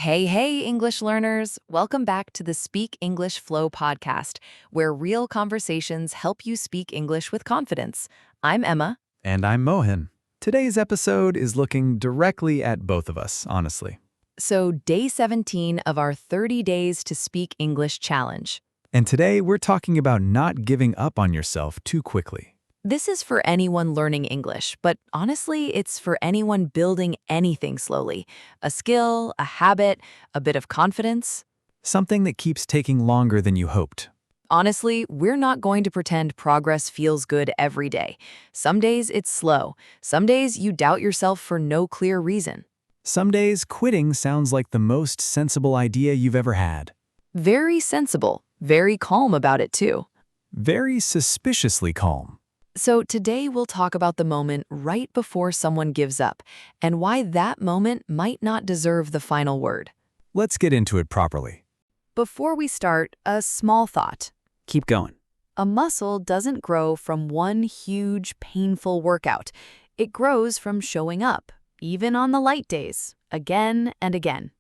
Hey, English learners! Welcome back to the Speak English Flow podcast, where real conversations help you speak English with confidence. I'm Emma. And I'm Mohin. Today's episode is looking directly at both of us, honestly. So, day 17 of our 30 Days to Speak English challenge. And today we're talking about not giving up on yourself too quickly. This is for anyone learning English, but honestly, it's for anyone building anything slowly. A skill, a habit, a bit of confidence. Something that keeps taking longer than you hoped. Honestly, we're not going to pretend progress feels good every day. Some days it's slow. Some days you doubt yourself for no clear reason. Some days quitting sounds like the most sensible idea you've ever had. Very sensible, very calm about it too. Very suspiciously calm. So today we'll talk about the moment right before someone gives up and why that moment might not deserve the final word. Let's get into it properly. Before we start, a small thought. Keep going. A muscle doesn't grow from one huge, painful workout. It grows from showing up, even on the light days, again and again.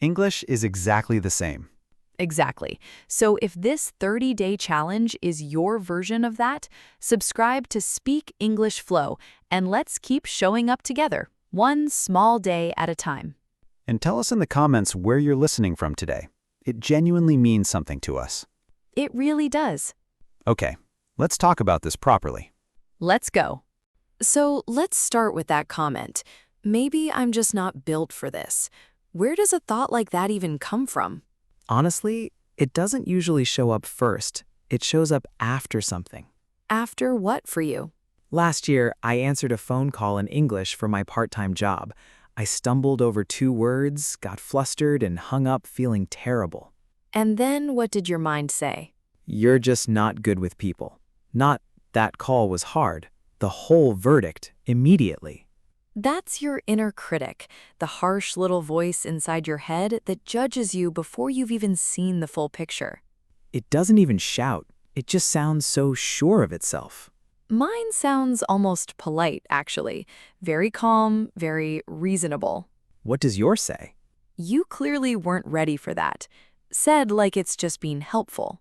English is exactly the same. Exactly. So if this 30-day challenge is your version of that, subscribe to Speak English Flow, and let's keep showing up together, one small day at a time. And tell us in the comments where you're listening from today. It genuinely means something to us. It really does. Okay, let's talk about this properly. Let's go. So let's start with that comment. Maybe I'm just not built for this. Where does a thought like that even come from? Honestly, it doesn't usually show up first. It shows up after something. After what for you? Last year, I answered a phone call in English for my part-time job. I stumbled over 2 words, got flustered, and hung up feeling terrible. And then what did your mind say? You're just not good with people. Not that call was hard. The whole verdict, immediately. That's your inner critic, the harsh little voice inside your head that judges you before you've even seen the full picture. It doesn't even shout. It just sounds so sure of itself. Mine sounds almost polite, actually. Very calm, very reasonable. What does yours say? You clearly weren't ready for that. Said like it's just being helpful.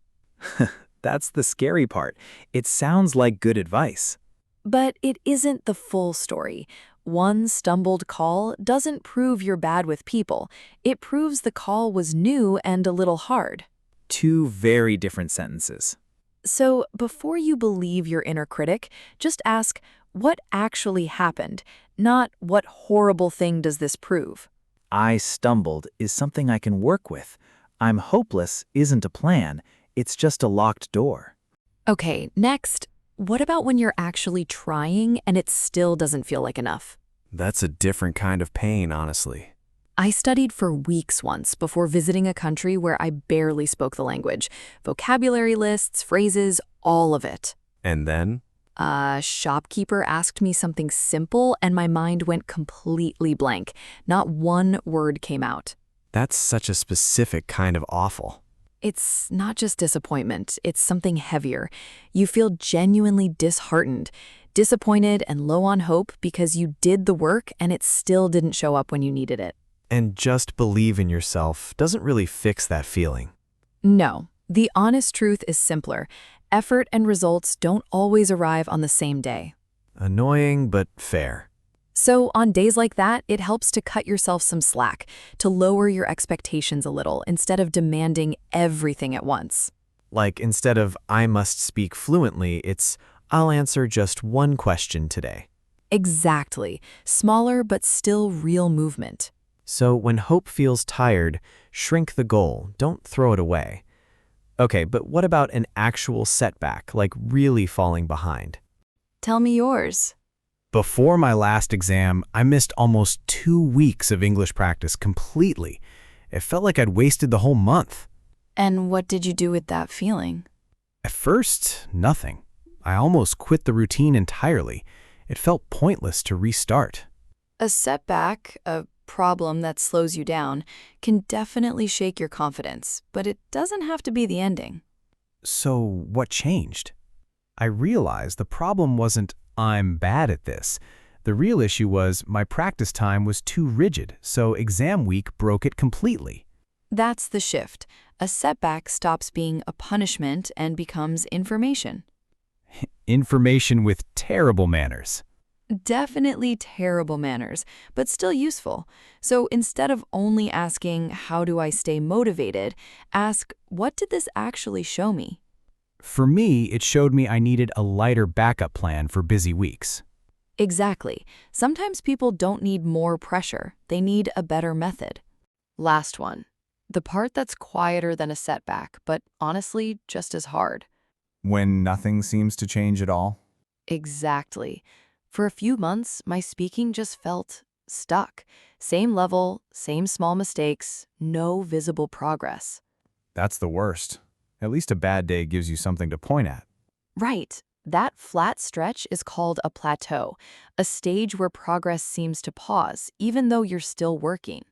That's the scary part. It sounds like good advice. But it isn't the full story. One stumbled call doesn't prove you're bad with people. It proves the call was new and a little hard. 2 very different sentences. So before you believe your inner critic, just ask, what actually happened? Not, what horrible thing does this prove? I stumbled is something I can work with. I'm hopeless isn't a plan. It's just a locked door. Okay, next. What about when you're actually trying and it still doesn't feel like enough? That's a different kind of pain, honestly. I studied for weeks once before visiting a country where I barely spoke the language. Vocabulary lists, phrases, all of it. And then? A shopkeeper asked me something simple and my mind went completely blank. Not one word came out. That's such a specific kind of awful. It's not just disappointment, it's something heavier. You feel genuinely disheartened, disappointed and low on hope because you did the work and it still didn't show up when you needed it. And just believe in yourself doesn't really fix that feeling. No, the honest truth is simpler. Effort and results don't always arrive on the same day. Annoying, but fair. So on days like that, it helps to cut yourself some slack, to lower your expectations a little instead of demanding everything at once. Like instead of I must speak fluently, it's I'll answer just one question today. Exactly. Smaller but still real movement. So when hope feels tired, shrink the goal, don't throw it away. Okay, but what about an actual setback, like really falling behind? Tell me yours. Before my last exam, I missed almost 2 weeks of English practice completely. It felt like I'd wasted the whole month. And what did you do with that feeling? At first, nothing. I almost quit the routine entirely. It felt pointless to restart. A setback, a problem that slows you down, can definitely shake your confidence, but it doesn't have to be the ending. So what changed? I realized the problem wasn't I'm bad at this. The real issue was my practice time was too rigid, so exam week broke it completely. That's the shift. A setback stops being a punishment and becomes information. Information with terrible manners. Definitely terrible manners, but still useful. So instead of only asking, how do I stay motivated, ask, what did this actually show me? For me, it showed me I needed a lighter backup plan for busy weeks. Exactly. Sometimes people don't need more pressure. They need a better method. Last one. The part that's quieter than a setback, but honestly, just as hard. When nothing seems to change at all? Exactly. For a few months, my speaking just felt stuck. Same level, same small mistakes, no visible progress. That's the worst. At least a bad day gives you something to point at. Right. That flat stretch is called a plateau, a stage where progress seems to pause, even though you're still working.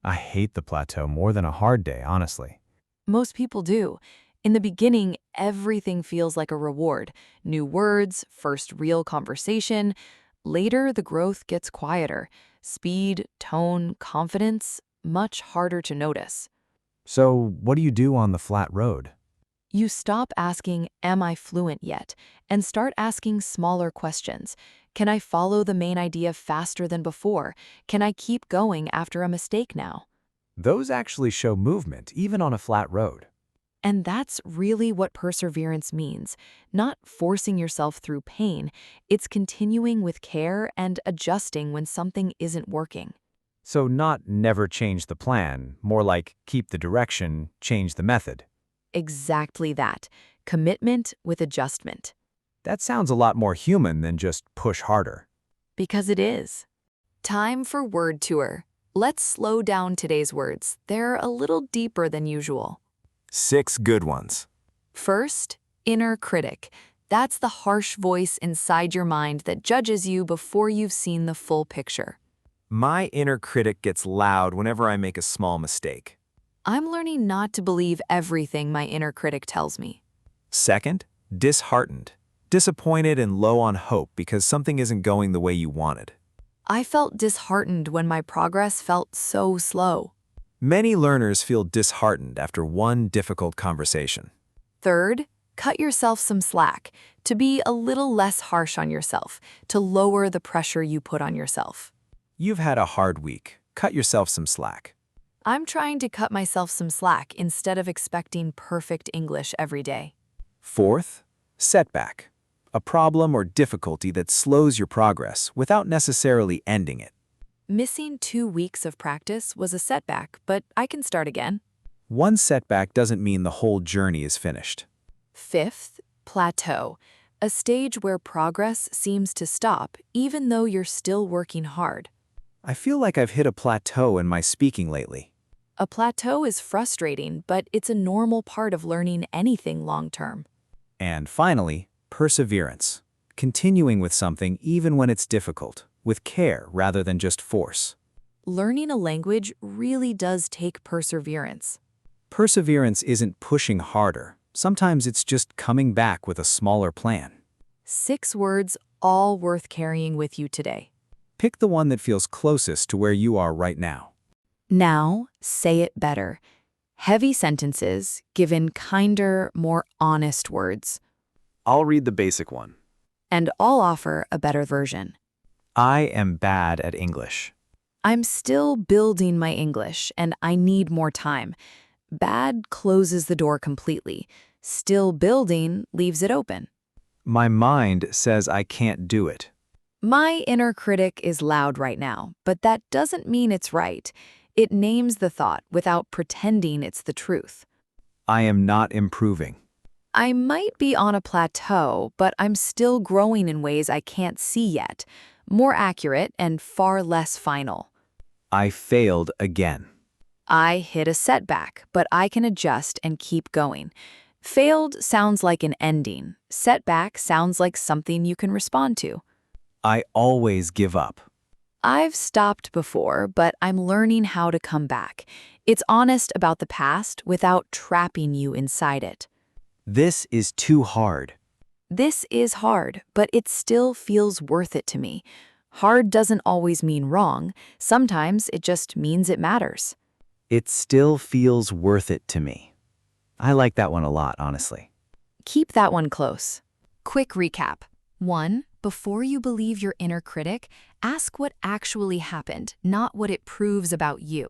I hate the plateau more than a hard day, honestly. Most people do. In the beginning, everything feels like a reward. New words, first real conversation. Later, the growth gets quieter. Speed, tone, confidence, much harder to notice. So, what do you do on the flat road? You stop asking, am I fluent yet? And start asking smaller questions. Can I follow the main idea faster than before? Can I keep going after a mistake now? Those actually show movement, even on a flat road. And that's really what perseverance means. Not forcing yourself through pain, it's continuing with care and adjusting when something isn't working. So not never change the plan, more like keep the direction, change the method. Exactly that. Commitment with adjustment. That sounds a lot more human than just push harder. Because it is. Time for word tour. Let's slow down today's words. They're a little deeper than usual. 6 good ones. First, inner critic. That's the harsh voice inside your mind that judges you before you've seen the full picture. My inner critic gets loud whenever I make a small mistake. I'm learning not to believe everything my inner critic tells me. Second, disheartened. Disappointed and low on hope because something isn't going the way you wanted. I felt disheartened when my progress felt so slow. Many learners feel disheartened after one difficult conversation. Third, cut yourself some slack, to be a little less harsh on yourself, to lower the pressure you put on yourself. You've had a hard week. Cut yourself some slack. I'm trying to cut myself some slack instead of expecting perfect English every day. Fourth, setback. A problem or difficulty that slows your progress without necessarily ending it. Missing 2 weeks of practice was a setback, but I can start again. One setback doesn't mean the whole journey is finished. Fifth, plateau. A stage where progress seems to stop even though you're still working hard. I feel like I've hit a plateau in my speaking lately. A plateau is frustrating, but it's a normal part of learning anything long-term. And finally, perseverance. Continuing with something even when it's difficult, with care rather than just force. Learning a language really does take perseverance. Perseverance isn't pushing harder. Sometimes it's just coming back with a smaller plan. 6 words, all worth carrying with you today. Pick the one that feels closest to where you are right now. Now, say it better. Heavy sentences given kinder, more honest words. I'll read the basic one. And I'll offer a better version. I am bad at English. I'm still building my English, and I need more time. Bad closes the door completely. Still building leaves it open. My mind says I can't do it. My inner critic is loud right now, but that doesn't mean it's right. It names the thought without pretending it's the truth. I am not improving. I might be on a plateau, but I'm still growing in ways I can't see yet. More accurate and far less final. I failed again. I hit a setback, but I can adjust and keep going. Failed sounds like an ending. Setback sounds like something you can respond to. I always give up. I've stopped before, but I'm learning how to come back. It's honest about the past without trapping you inside it. This is too hard. This is hard, but it still feels worth it to me. Hard doesn't always mean wrong. Sometimes it just means it matters. It still feels worth it to me. I like that one a lot, honestly. Keep that one close. Quick recap. 1. Before you believe your inner critic, ask what actually happened, not what it proves about you.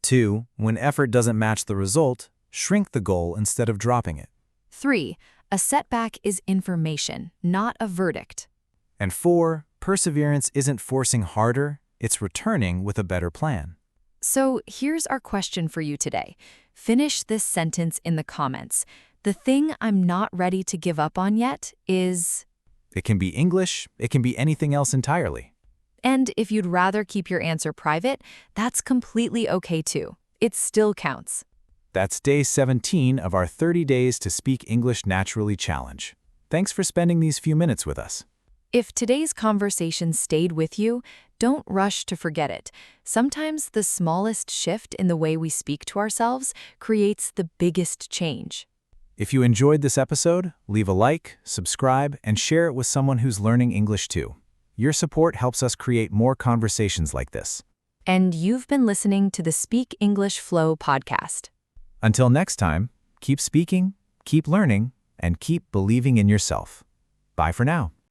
2. When effort doesn't match the result, shrink the goal instead of dropping it. 3. A setback is information, not a verdict. And 4. Perseverance isn't forcing harder, it's returning with a better plan. So here's our question for you today. Finish this sentence in the comments. The thing I'm not ready to give up on yet is... It can be English, it can be anything else entirely. And if you'd rather keep your answer private, that's completely okay too. It still counts. That's day 17 of our 30 Days to Speak English Naturally challenge. Thanks for spending these few minutes with us. If today's conversation stayed with you, don't rush to forget it. Sometimes the smallest shift in the way we speak to ourselves creates the biggest change. If you enjoyed this episode, leave a like, subscribe, and share it with someone who's learning English too. Your support helps us create more conversations like this. And you've been listening to the Speak English Flow podcast. Until next time, keep speaking, keep learning, and keep believing in yourself. Bye for now.